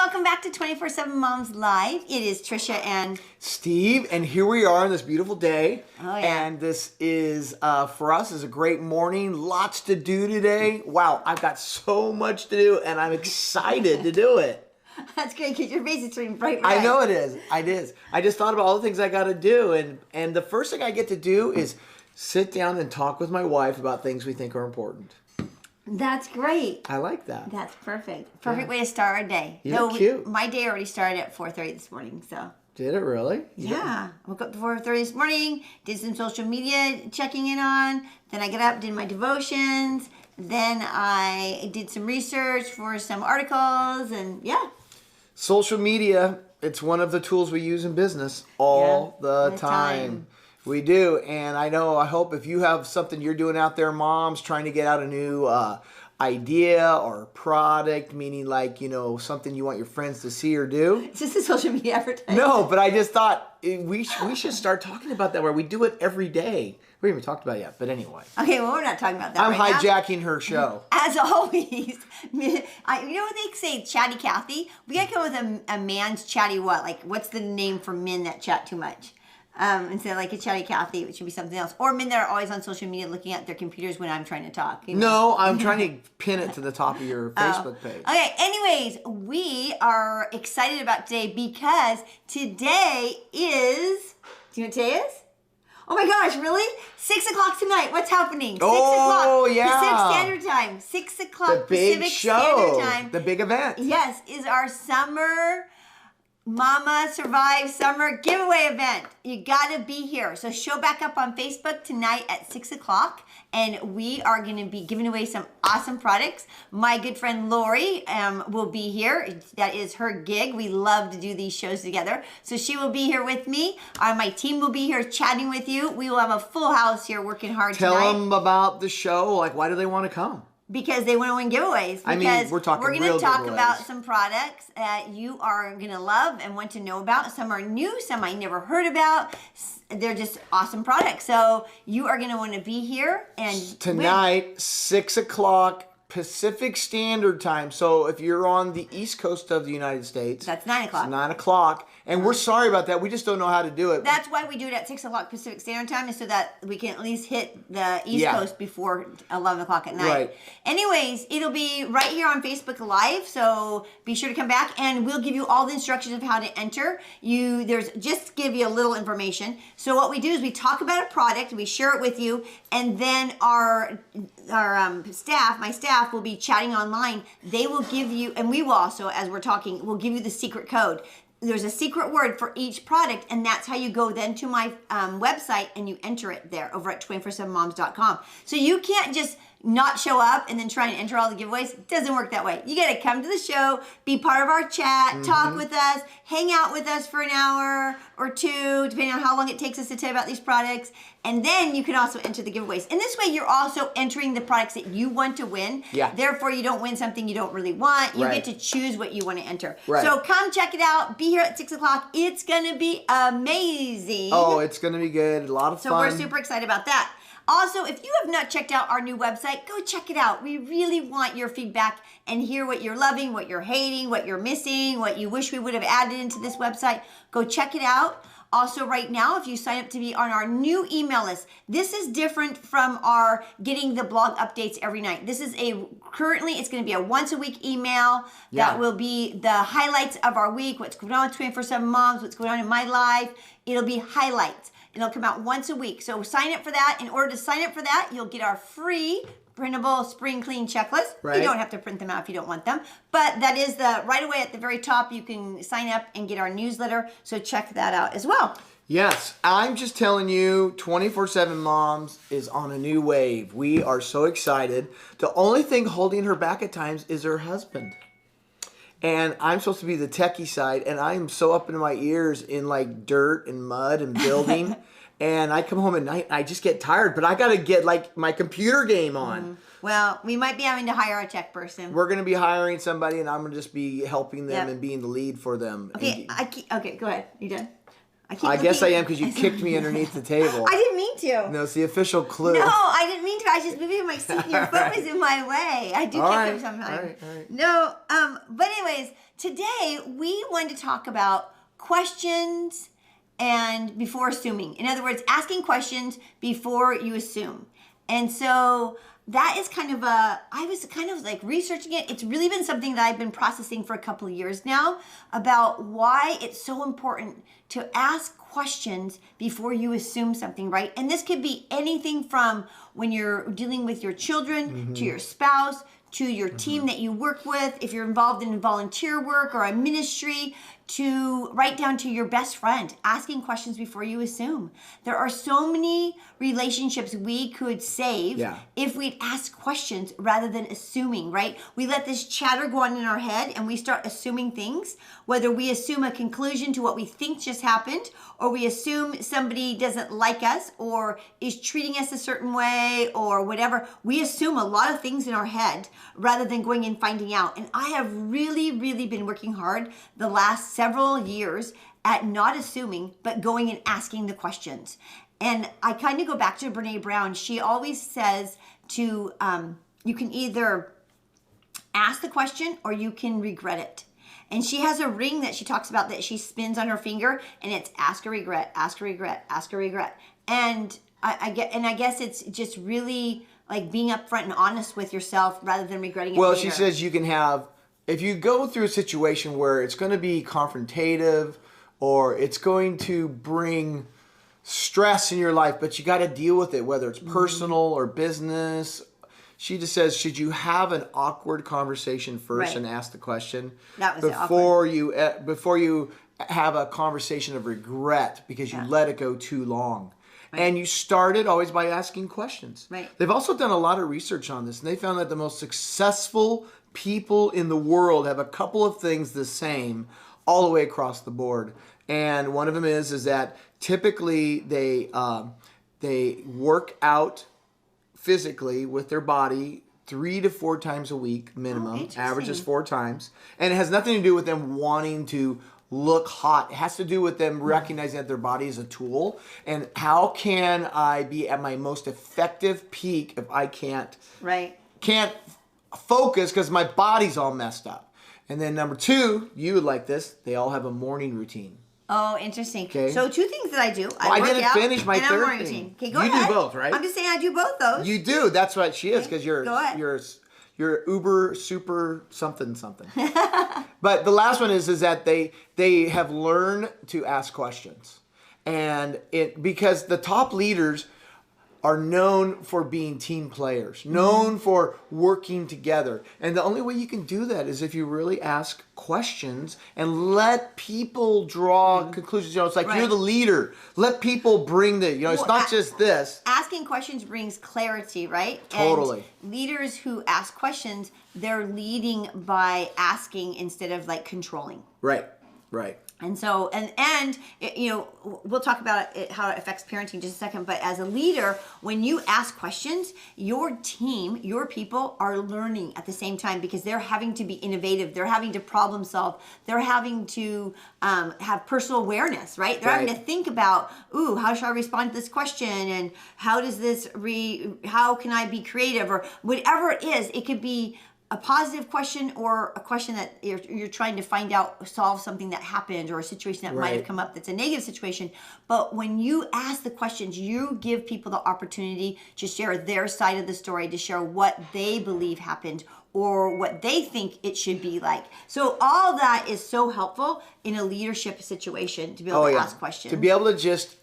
welcome back to 24/7 Moms Live. It is Trisha and Steve, and here we are on this beautiful day. Oh, yeah. And this is, for us, is a great morning. Lots to do today. Wow, I've got so much to do, and I'm excited to do it. That's great because your face is turning bright red. I know it is. I just thought about all the things I got to do, and the first thing I get to do is sit down and talk with my wife about things we think are important. That's great. I like that. That's perfect. Perfect way to start our day. You're cute. My day already started at 4:30 this morning, so. Did it really? Yeah. I woke up at 4:30 this morning, did some social media checking in on, then I got up, did my devotions, then I did some research for some articles, and yeah. Social media, it's one of the tools we use in business all the time. We do, and I hope if you have something you're doing out there, moms, trying to get out a new idea or product, meaning like, something you want your friends to see or do. Is this a social media advertising? No, but I just thought we should start talking about that where we do it every day. We haven't even talked about it yet, but anyway. Okay, well, we're not talking about that I'm right hijacking her show. As always, you know what they say, chatty Cathy? We gotta come with a man's chatty what? Like, what's the name for men that chat too much? Instead of like a chatty Cathy, it should be something else. Or men that are always on social media looking at their computers when I'm trying to talk. No, I'm trying to pin it to the top of your Facebook page. Okay, anyways, we are excited about today because today is, do you know what today is? Oh my gosh, really? 6 o'clock tonight. What's happening? 6 o'clock. Yeah. Pacific Standard Time. 6 o'clock The big Pacific show. Standard Time. The big event. Yes, is our summer Mama Survive Summer Giveaway event. You gotta be here. So show back up on Facebook tonight at 6 o'clock and we are gonna be giving away some awesome products. My good friend Lori will be here. That is her gig. We love to do these shows together. So she will be here with me. My team will be here chatting with you. We will have a full house here working hard tonight. Tell them about the show. Like, why do they want to come? Because they want to win giveaways. Because we're talking we're going to talk giveaways. about some products that you are going to love and want to know about. Some are new, some I never heard about. They're just awesome products. So you are going to want to be here and tonight, win. 6 o'clock Pacific Standard Time. So if you're on the East Coast of the United States, that's 9 o'clock. It's 9 o'clock. And we're sorry about that. We just don't know how to do it. That's why we do it at 6 o'clock Pacific Standard Time, is so that we can at least hit the East Coast before 11 o'clock at night. Right. Anyways, it'll be right here on Facebook Live, so be sure to come back, and we'll give you all the instructions of how to enter. Just to give you a little information. So what we do is we talk about a product, we share it with you, and then our staff, my staff, will be chatting online. They will give you, and we will also, as we're talking, will give you the secret code. There's a secret word for each product, and that's how you go then to my website and you enter it there over at 247moms.com. So you can't just not show up and then try and enter all the giveaways. It doesn't work that way. You got to come to the show, be part of our chat, talk with us, hang out with us for an hour or two, depending on how long it takes us to tell you about these products. And then you can also enter the giveaways. And this way, you're also entering the products that you want to win. Yeah. Therefore, you don't win something you don't really want. You get to choose what you want to enter. Right. So come check it out. Be here at 6 o'clock. It's going to be amazing. Oh, it's going to be good. A lot of fun. So we're super excited about that. Also, if you have not checked out our new website, go check it out. We really want your feedback and hear what you're loving, what you're hating, what you're missing, what you wish we would have added into this website. Go check it out. Also, right now, if you sign up to be on our new email list, this is different from our getting the blog updates every night. This is currently it's going to be a once a week email that will be the highlights of our week, what's going on with 24/7 Moms, what's going on in my life. It'll be highlights. It'll come out once a week. So sign up for that. In order to sign up for that, you'll get our free printable spring clean checklist. Right. You don't have to print them out if you don't want them. But that is right away at the very top, you can sign up and get our newsletter. So check that out as well. Yes, I'm just telling you, 24/7 Moms is on a new wave. We are so excited. The only thing holding her back at times is her husband. And I'm supposed to be the techie side, and I'm so up into my ears in like dirt and mud and building. And I come home at night and I just get tired, but I got to get like my computer game on. Well, we might be having to hire a tech person. We're going to be hiring somebody, and I'm going to just be helping them and being the lead for them. Okay, okay, go ahead. You done? I guess I am because you kicked me underneath the table. I didn't mean to. No, it's the official clue. No, I didn't mean to. I was just moving my seat. Your foot was in my way. I do All kick right, him sometimes. all right. No, but anyways, today we wanted to talk about questions and before assuming. In other words, asking questions before you assume. And so that is kind of I was kind of like researching it. It's really been something that I've been processing for a couple of years now about why it's so important to ask questions before you assume something, right? And this could be anything from when you're dealing with your children to your spouse to your team that you work with, if you're involved in volunteer work or a ministry, to right down to your best friend, asking questions before you assume. There are so many relationships we could save if we'd ask questions rather than assuming, right? We let this chatter go on in our head and we start assuming things, whether we assume a conclusion to what we think just happened, or we assume somebody doesn't like us or is treating us a certain way or whatever. We assume a lot of things in our head rather than going and finding out. And I have really, really been working hard the last several years at not assuming, but going and asking the questions. And I kind of go back to Brene Brown. She always says to, you can either ask the question or you can regret it. And she has a ring that she talks about that she spins on her finger, and it's ask or regret, ask or regret, ask or regret. And I guess it's just really like being upfront and honest with yourself rather than regretting it Well, later. she says you can have, if you go through a situation where it's going to be confrontative or it's going to bring stress in your life, but you got to deal with it, whether it's personal or business. She just says, should you have an awkward conversation first and ask the question before you have a conversation of regret because you let it go too long. Right. And you started always by asking questions. Right. They've also done a lot of research on this, and they found that the most successful people in the world have a couple of things the same all the way across the board. And one of them is that typically they work out physically with their body 3 to 4 times a week minimum. Average is 4 times. And it has nothing to do with them wanting to look hot. It has to do with them recognizing that their body is a tool. And how can I be at my most effective peak if I can't focus because my body's all messed up? And then number 2, you would like this, they all have a morning routine. Oh, interesting. Okay. So 2 things that I do. I didn't finish my third thing. Routine. Okay, go ahead. You do both, right? I'm just saying I do both those. You do. That's what she is because you're uber super something. But the last one is that they have learned to ask questions. And because the top leaders are known for being team players, known for working together. And the only way you can do that is if you really ask questions and let people draw conclusions. It's like you're the leader. Let people bring it's not just this. Asking questions brings clarity, right? Totally. And leaders who ask questions, they're leading by asking instead of like controlling. Right. And so, we'll talk about how it affects parenting in just a second. But as a leader, when you ask questions, your team, your people are learning at the same time because they're having to be innovative. They're having to problem solve. They're having to have personal awareness, right? They're having to think about, how should I respond to this question? And how does how can I be creative? Or whatever it is, it could be a positive question or a question that you're trying to solve something that happened or a situation that might have come up that's a negative situation. But when you ask the questions, you give people the opportunity to share their side of the story, to share what they believe happened or what they think it should be like. So all that is so helpful in a leadership situation to be able to ask questions. To be able to just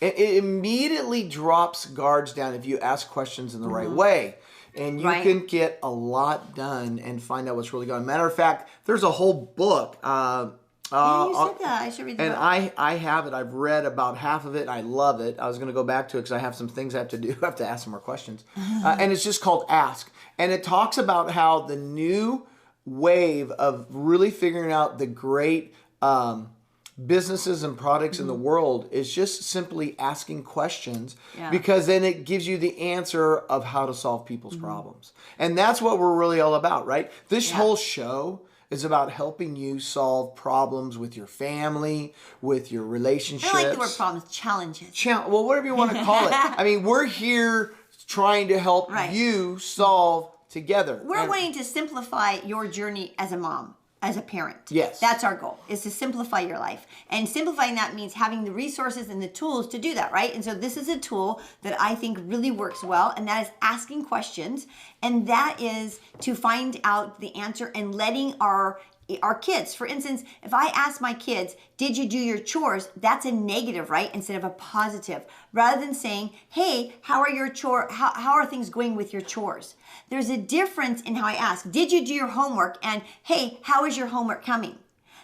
it immediately drops guards down if you ask questions in the right way. And you can get a lot done and find out what's really going on. Matter of fact, there's a whole book. You said that. I should read the book. And I have it. I've read about half of it. And I love it. I was going to go back to it because I have some things I have to do. I have to ask some more questions. And it's just called Ask. And it talks about how the new wave of really figuring out the great businesses and products in the world is just simply asking questions because then it gives you the answer of how to solve people's problems. And that's what we're really all about, right? This whole show is about helping you solve problems with your family, with your relationships. I like the word problems, challenges. Well, whatever you want to call it. I mean, we're here trying to help you solve together. We're wanting to simplify your journey as a mom, as a parent. Yes. That's our goal, is to simplify your life. And simplifying that means having the resources and the tools to do that, right? And so this is a tool that I think really works well, and that is asking questions. And that is to find out the answer and letting our kids, for instance, if I ask my kids, did you do your chores? That's a negative, right? Instead of a positive. Rather than saying, hey, how are things going with your chores? There's a difference in how I ask, did you do your homework? And hey, how is your homework coming?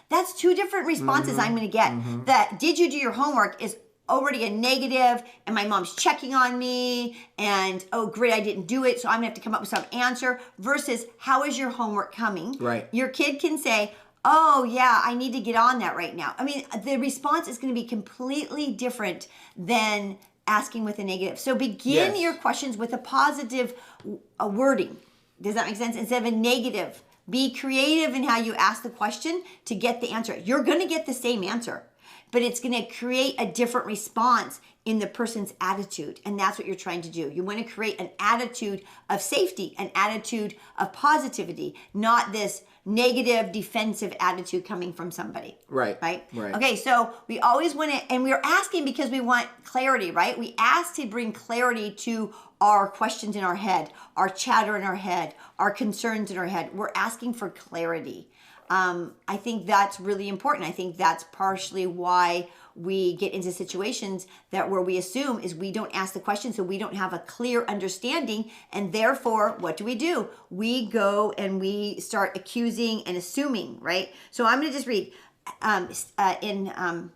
That's two different responses I'm going to get. That did you do your homework is already a negative, and my mom's checking on me, and oh great, I didn't do it, so I'm gonna have to come up with some answer, versus how is your homework coming? Right. Your kid can say, oh yeah, I need to get on that right now. I mean, the response is going to be completely different than asking with a negative. So begin your questions with a positive wording. Does that make sense? Instead of a negative. Be creative in how you ask the question to get the answer. You're going to get the same answer, but it's going to create a different response in the person's attitude. And that's what you're trying to do. You want to create an attitude of safety, an attitude of positivity, not this negative defensive attitude coming from somebody. Right. Okay, so we always want to, and we're asking because we want clarity, right? We ask to bring clarity to our questions in our head, our chatter in our head, our concerns in our head. We're asking for clarity. I think that's really important. I think that's partially why we get into situations where we assume is we don't ask the question, so we don't have a clear understanding, and therefore, what do? We go and we start accusing and assuming, right? So I'm going to just read in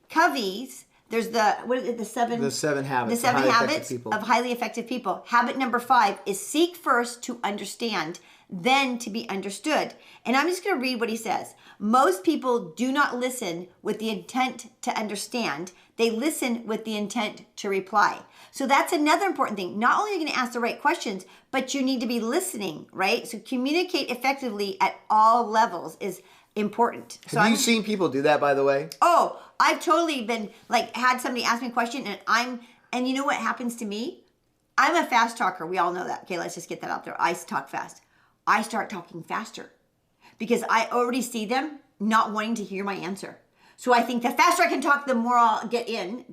Covey's. There's the seven habits of highly effective people. Habit number 5 is seek first to understand, then to be understood. And I'm just going to read what he says. Most people do not listen with the intent to understand. They listen with the intent to reply. So that's another important thing. Not only are you going to ask the right questions, but you need to be listening, right? So communicate effectively at all levels is important. Have you seen people do that, by the way? Oh, I've totally been had somebody ask me a question, and you know what happens to me? I'm a fast talker. We all know that. Okay, let's just get that out there. I talk fast. I start talking faster because I already see them not wanting to hear my answer. So I think the faster I can talk, the more I'll get in,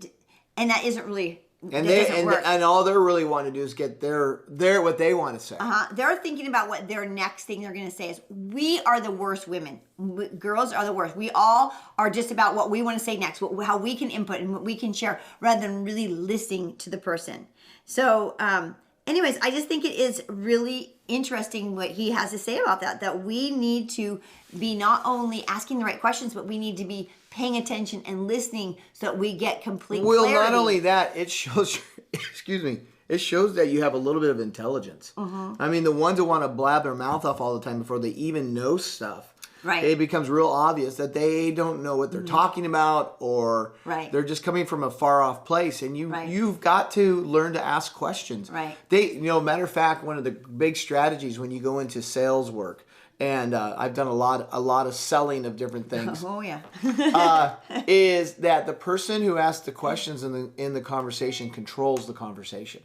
and that isn't really. And all they're really wanting to do is get their what they want to say. They're thinking about what their next thing they're going to say is. We are the worst women. Girls are the worst. We all are just about what we want to say next, how we can input and what we can share, rather than really listening to the person. So, anyways, I just think it is really interesting what he has to say about that we need to be not only asking the right questions, but we need to be paying attention and listening so that we get complete clarity. Well, not only that, it shows, it shows that you have a little bit of intelligence. I mean, the ones who want to blab their mouth off all the time before they even know stuff, right? It becomes real obvious that they don't know what they're talking about, or they're just coming from a far off place. And you've got to learn to ask questions. Right. Matter of fact, one of the big strategies when you go into sales work, and I've done a lot of selling of different things. Oh yeah. Is that the person who asks the questions in the conversation controls the conversation.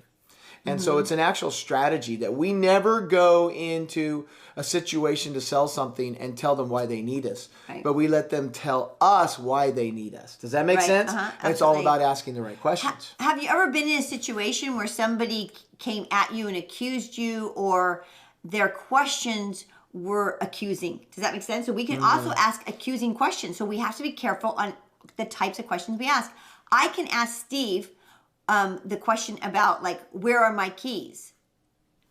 And so it's an actual strategy that we never go into a situation to sell something and tell them why they need us. Right. But we let them tell us why they need us. Does that make sense? It's all about asking the right questions. Have you ever been in a situation where somebody came at you and accused you, or their questions were accusing? Does that make sense? So we can also ask accusing questions. So we have to be careful on the types of questions we ask. I can ask Steve the question about where are my keys?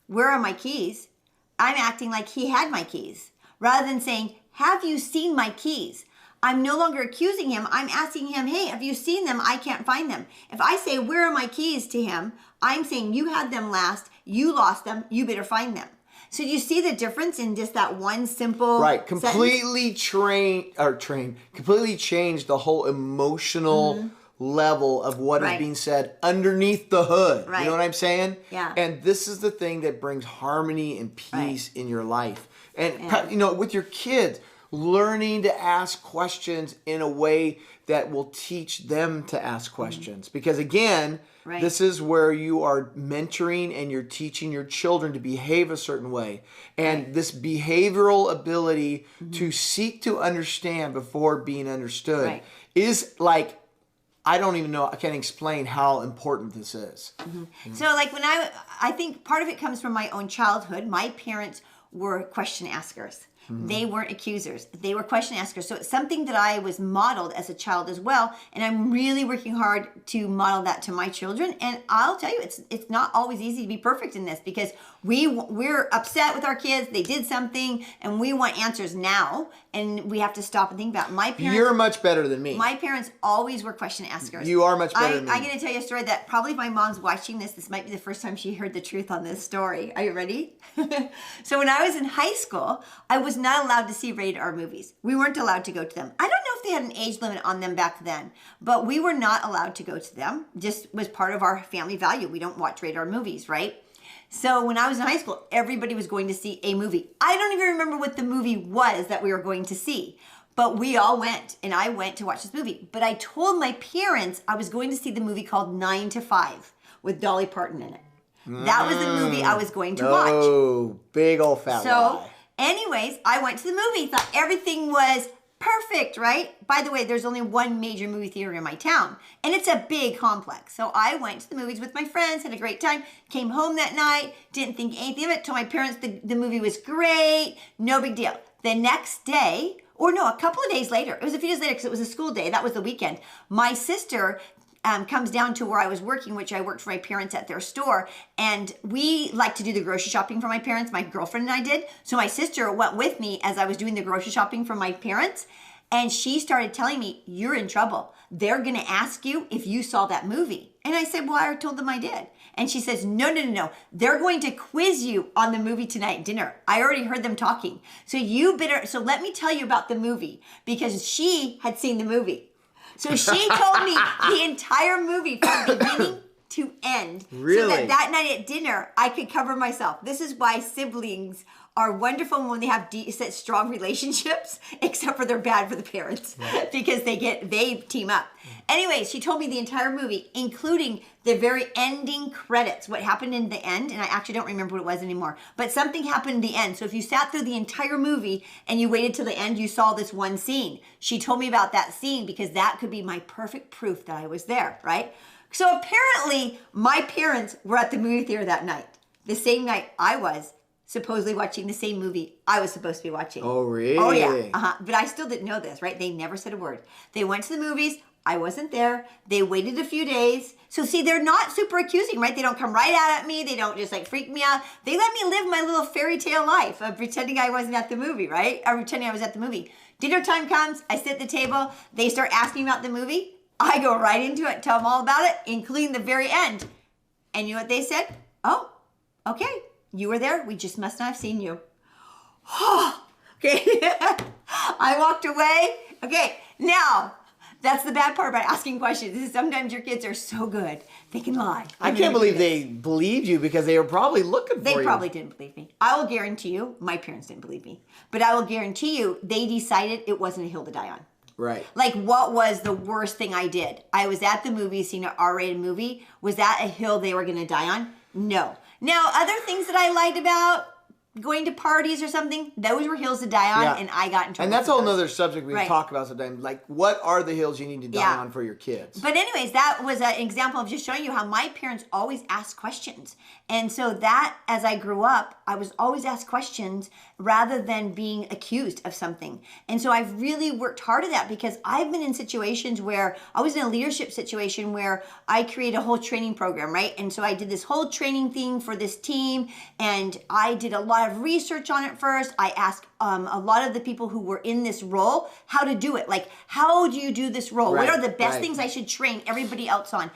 Where are my keys? I'm acting like he had my keys. Rather than saying, have you seen my keys? I'm no longer accusing him. I'm asking him, hey, have you seen them? I can't find them. If I say, where are my keys to him, I'm saying you had them last, you lost them, you better find them. So do you see the difference in just that one simple completely completely changed the whole emotional level of what is being said underneath the hood. You know what I'm saying? Yeah. And this is the thing that brings harmony and peace in your life. And you know, with your kids, learning to ask questions in a way that will teach them to ask questions. Because again, Right. this is where you are mentoring and you're teaching your children to behave a certain way. And this behavioral ability to seek to understand before being understood Right. is like, I don't even know, I can't explain how important this is. So like when I think part of it comes from my own childhood. My parents were question askers. They weren't accusers. They were question askers. So it's something that I was modeled as a child as well. And I'm really working hard to model that to my children. And I'll tell you, it's not always easy to be perfect in this because we're upset with our kids. They did something and we want answers now. And we have to stop and think about it. My parents. You're much better than me. My parents always were question askers. You are much better than me. I'm going to tell you a story that probably if my mom's watching this, this might be the first time she heard the truth on this story. Are you ready? So when I was in high school, I was not allowed to see rated R movies. We weren't allowed to go to them. I don't know if they had an age limit on them back then, but we were not allowed to go to them. Just was part of our family value. We don't watch rated R movies, right? So when I was in high school, everybody was going to see a movie. I don't even remember what the movie was that we were going to see. But we all went, and I went to watch this movie. But I told my parents I was going to see the movie called 9 to 5 with Dolly Parton in it. That was the movie I was going to watch. Oh, big old fat So, lie. anyways, I went to the movie, thought everything was perfect, right? By the way, there's only one major movie theater in my town, and it's a big complex. So I went to the movies with my friends, had a great time, came home that night, didn't think anything of it, told my parents the movie was great, no big deal. The next day, or no, a couple of days later, it was a few days later because it was a school day, that was the weekend, my sister comes down to where I was working, which I worked for my parents at their store. And we like to do the grocery shopping for my parents. My girlfriend and I did. So my sister went with me as I was doing the grocery shopping for my parents. And she started telling me, you're in trouble. They're going to ask you if you saw that movie. And I said, well, I told them I did. And she says, no. They're going to quiz you on the movie tonight at dinner. I already heard them talking. So let me tell you about the movie because she had seen the movie. So she told me the entire movie from beginning to end. Really? So that night at dinner, I could cover myself. This is why siblings are wonderful when they have such strong relationships, except for they're bad for the parents because they team up. Anyway, she told me the entire movie, including the very ending credits, what happened in the end, and I actually don't remember what it was anymore, but something happened in the end. So if you sat through the entire movie and you waited till the end, you saw this one scene. She told me about that scene because that could be my perfect proof that I was there, right? So apparently my parents were at the movie theater that night, the same night I was supposedly watching the same movie I was supposed to be watching. Oh, really? Oh, yeah. But I still didn't know this, right? They never said a word. They went to the movies. I wasn't there. They waited a few days. So see, they're not super accusing, right? They don't come right out at me. They don't just like freak me out. They let me live my little fairy tale life of pretending I wasn't at the movie, right? Or pretending I was at the movie. Dinner time comes. I sit at the table. They start asking about the movie. I go right into it, tell them all about it, including the very end. And you know what they said? Oh, okay. You were there. We just must not have seen you. Okay. I walked away. Okay. Now, that's the bad part about asking questions. Is sometimes your kids are so good. They can lie. I can't believe they believed you because they were probably looking for you. They probably didn't believe me. I will guarantee you, my parents didn't believe me. But I will guarantee you, they decided it wasn't a hill to die on. Right. Like, what was the worst thing I did? I was at the movie, seeing an R-rated movie. Was that a hill they were going to die on? No. Now, other things that I liked about going to parties or something, those were hills to die on, and I got in trouble. And that's a with whole those. nother subject we can talk about sometimes. Like, what are the hills you need to die on for your kids? But anyways, that was an example of just showing you how my parents always asked questions. And so that, as I grew up, I was always asked questions rather than being accused of something. And so I've really worked hard at that because I've been in situations where I was in a leadership situation where I created a whole training program, right? And so I did this whole training thing for this team, and I did a lot of research on it first. I asked a lot of the people who were in this role how to do it. Like, how do you do this role? What are the best things I should train everybody else on?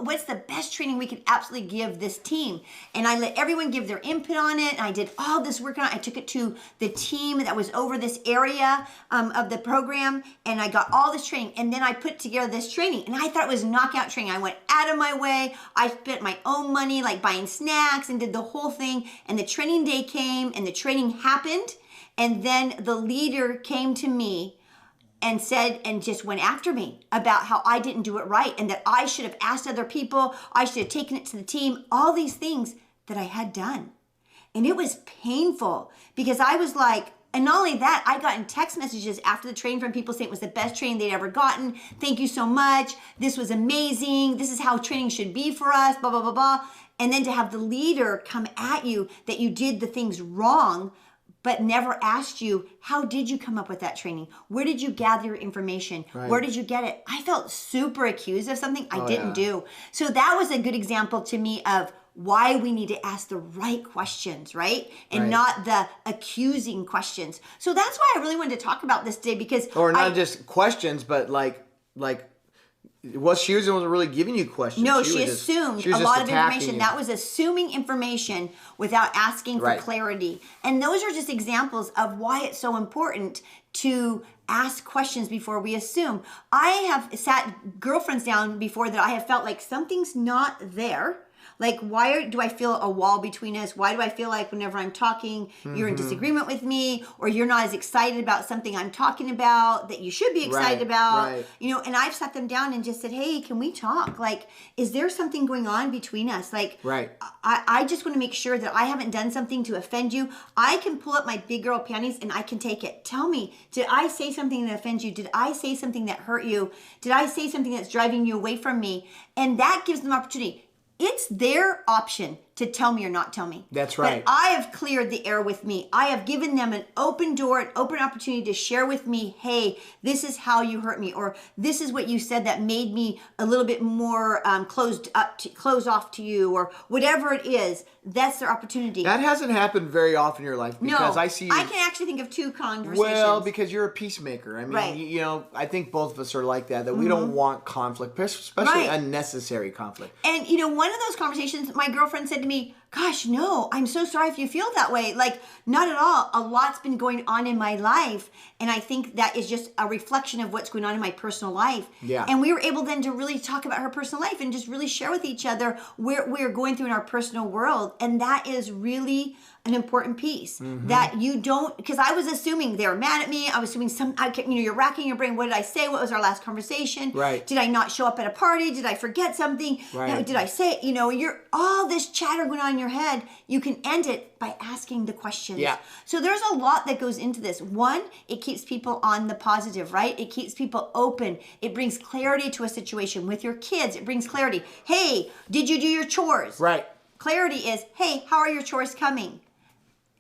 What's the best training we could absolutely give this team? And I let everyone give their input on it. And I did all this work on it. I took it to the team that was over this area of the program, and I got all this training. And then I put together this training, and I thought it was knockout training. I went out of my way. I spent my own money, like buying snacks, and did the whole thing. And the training day came, and the training happened. And then the leader came to me and said, and just went after me about how I didn't do it right and that I should have asked other people, I should have taken it to the team, all these things that I had done. And it was painful because I was like, and not only that, I got in text messages after the training from people saying it was the best training they'd ever gotten. Thank you so much. This was amazing. This is how training should be for us, blah, blah, blah, blah. And then to have the leader come at you that you did the things wrong, but never asked you, how did you come up with that training? Where did you gather your information? Right. Where did you get it? I felt super accused of something I didn't do. So that was a good example to me of why we need to ask the right questions, right? And not the accusing questions. So that's why I really wanted to talk about this today because Or not just questions, but like she wasn't really giving you questions. No, she assumed a lot of information. You. That was assuming information without asking for clarity. And those are just examples of why it's so important to ask questions before we assume. I have sat girlfriends down before that I have felt like something's not there. Like, why do I feel a wall between us? Why do I feel like whenever I'm talking, you're in disagreement with me, or you're not as excited about something I'm talking about that you should be excited about? Right. You know, and I've sat them down and just said, hey, can we talk? Like, is there something going on between us? Like, I just want to make sure that I haven't done something to offend you. I can pull up my big girl panties and I can take it. Tell me, did I say something that offends you? Did I say something that hurt you? Did I say something that's driving you away from me? And that gives them opportunity. It's their option to tell me or not tell me. That's right. But I have cleared the air with me. I have given them an open door, an open opportunity to share with me, hey, this is how you hurt me, or this is what you said that made me a little bit more closed off to you, or whatever it is. That's their opportunity. That hasn't happened very often in your life because I see you. I can actually think of two conversations. Well, because you're a peacemaker. I mean, you know, I think both of us are like that we don't want conflict, especially unnecessary conflict. And, you know, one of those conversations, my girlfriend said to me, gosh, no, I'm so sorry if you feel that way. Like, not at all. A lot's been going on in my life. And I think that is just a reflection of what's going on in my personal life. Yeah. And we were able then to really talk about her personal life and just really share with each other where we're going through in our personal world. And that is really an important piece that you don't, because I was assuming they were mad at me. I was assuming you're racking your brain. What did I say? What was our last conversation? Right. Did I not show up at a party? Did I forget something? Right. Did I say, you're all this chatter going on in your head. You can end it by asking the questions. Yeah. So there's a lot that goes into this. One, it keeps people on the positive, right? It keeps people open. It brings clarity to a situation with your kids. It brings clarity. Hey, did you do your chores? Right. Clarity is, hey, how are your chores coming?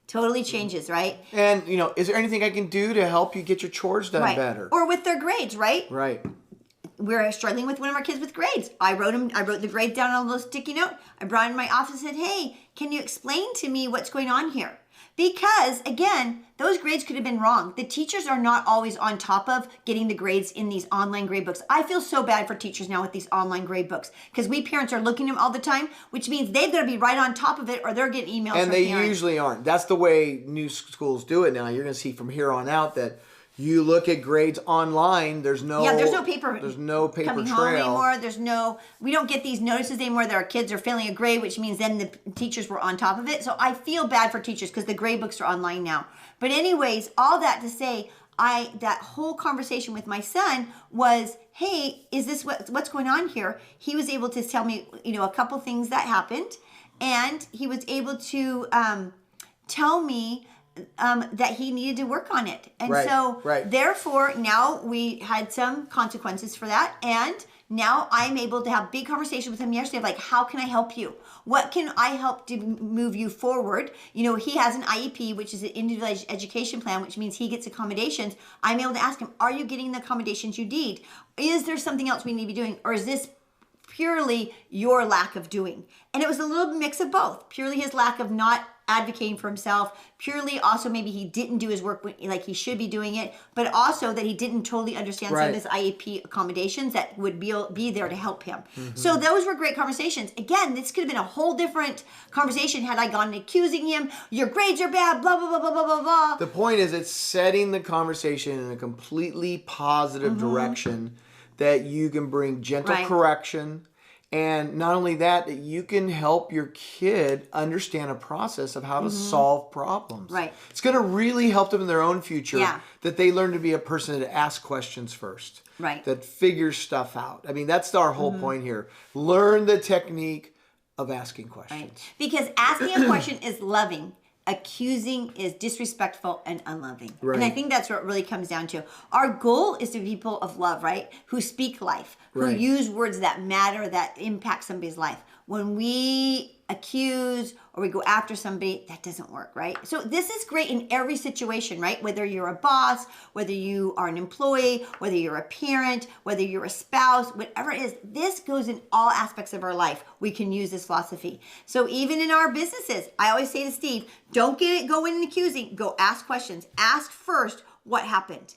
Totally changes, right? And, is there anything I can do to help you get your chores done better? Or with their grades, right? Right. We're struggling with one of our kids with grades. I wrote the grades down on a little sticky note. I brought it in my office and said, hey, can you explain to me what's going on here? Because, again, those grades could have been wrong. The teachers are not always on top of getting the grades in these online grade books. I feel so bad for teachers now with these online grade books because we parents are looking at them all the time, which means they've got to be right on top of it or they're getting emails and from they parents. Usually aren't. That's the way new schools do it now. You're going to see from here on out that you look at grades online. There's no paper. There's no paper coming trail home anymore. We don't get these notices anymore that our kids are failing a grade, which means then the teachers were on top of it. So I feel bad for teachers because the grade books are online now. But anyways, all that to say, that whole conversation with my son was, hey, is this what's going on here? He was able to tell me, a couple things that happened, and he was able to tell me that he needed to work on it. And therefore, now we had some consequences for that. And now I'm able to have big conversations with him yesterday of like, how can I help you? What can I help to move you forward? He has an IEP, which is an individual education plan, which means he gets accommodations. I'm able to ask him, are you getting the accommodations you need? Is there something else we need to be doing? Or is this purely your lack of doing? And it was a little mix of both. Purely his lack of not advocating for himself, purely also maybe he didn't do his work like he should be doing it, but also that he didn't totally understand some of his IEP accommodations that would be there to help him. So those were great conversations. Again, this could have been a whole different conversation had I gone accusing him, your grades are bad, blah, blah, blah, blah, blah, blah, blah. The point is it's setting the conversation in a completely positive direction that you can bring gentle correction And not only that, that you can help your kid understand a process of how to solve problems. Right. It's going to really help them in their own future. Yeah. That they learn to be a person that asks questions first. Right. That figures stuff out. I mean, that's our whole point here. Learn the technique of asking questions. Right. Because asking a question is loving. Accusing is disrespectful and unloving. Right. And I think that's what it really comes down to. Our goal is to be people of love, right? Who speak life, who Right. use words that matter, that impact somebody's life. When we accuse or we go after somebody, that doesn't work, right? So this is great in every situation, right? Whether you're a boss, whether you are an employee, whether you're a parent, whether you're a spouse, whatever it is, this goes in all aspects of our life. We can use this philosophy. So even in our businesses, I always say to Steve, don't go in accusing, go ask questions. Ask first what happened.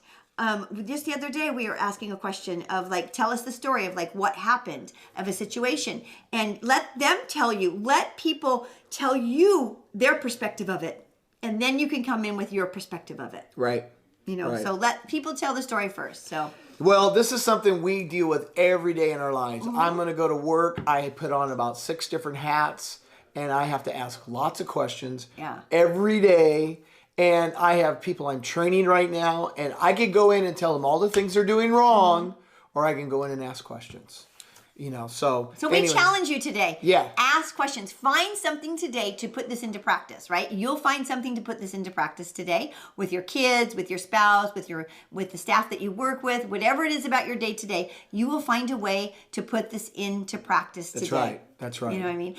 Just the other day, we were asking a question of like, tell us the story of like what happened of a situation, and let them tell you. Let people tell you their perspective of it, and then you can come in with your perspective of it. Right. You know, Right. so let people tell the story first. So Well, this is something we deal with every day in our lives. I'm going to go to work. I put on about 6 different hats, and I have to ask lots of questions Yeah. every day. And I have people I'm training right now, and I could go in and tell them all the things they're doing wrong, or I can go in and ask questions. You know, so we anyway. challenge you today. Yeah. Ask questions. Find something today to put this into practice, right? You'll find something to put this into practice today with your kids, with your spouse, with the staff that you work with, whatever it is about your day today, you will find a way to put this into practice today. That's right. That's right. You know what I mean?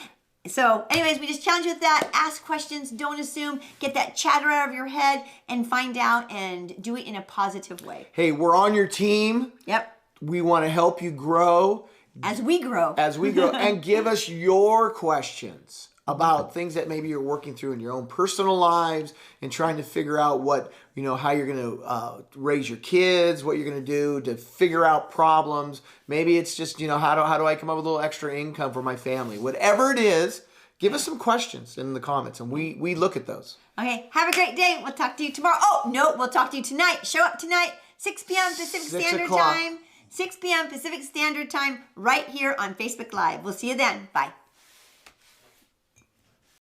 So anyways, we just challenge you with that. Ask questions, don't assume, get that chatter out of your head and find out and do it in a positive way. Hey, we're on your team. Yep. We want to help you grow. As we grow. And give us your questions about things that maybe you're working through in your own personal lives and trying to figure out what, you know, how you're going to raise your kids, what you're going to do to figure out problems. Maybe it's just, you know, how do I come up with a little extra income for my family? Whatever it is, give us some questions in the comments, and we look at those. Okay, have a great day. We'll talk to you tomorrow. Oh, no, we'll talk to you tonight. Show up tonight, 6 p.m. Pacific 6 Standard o'clock. Time. 6 p.m. Pacific Standard Time right here on Facebook Live. We'll see you then. Bye.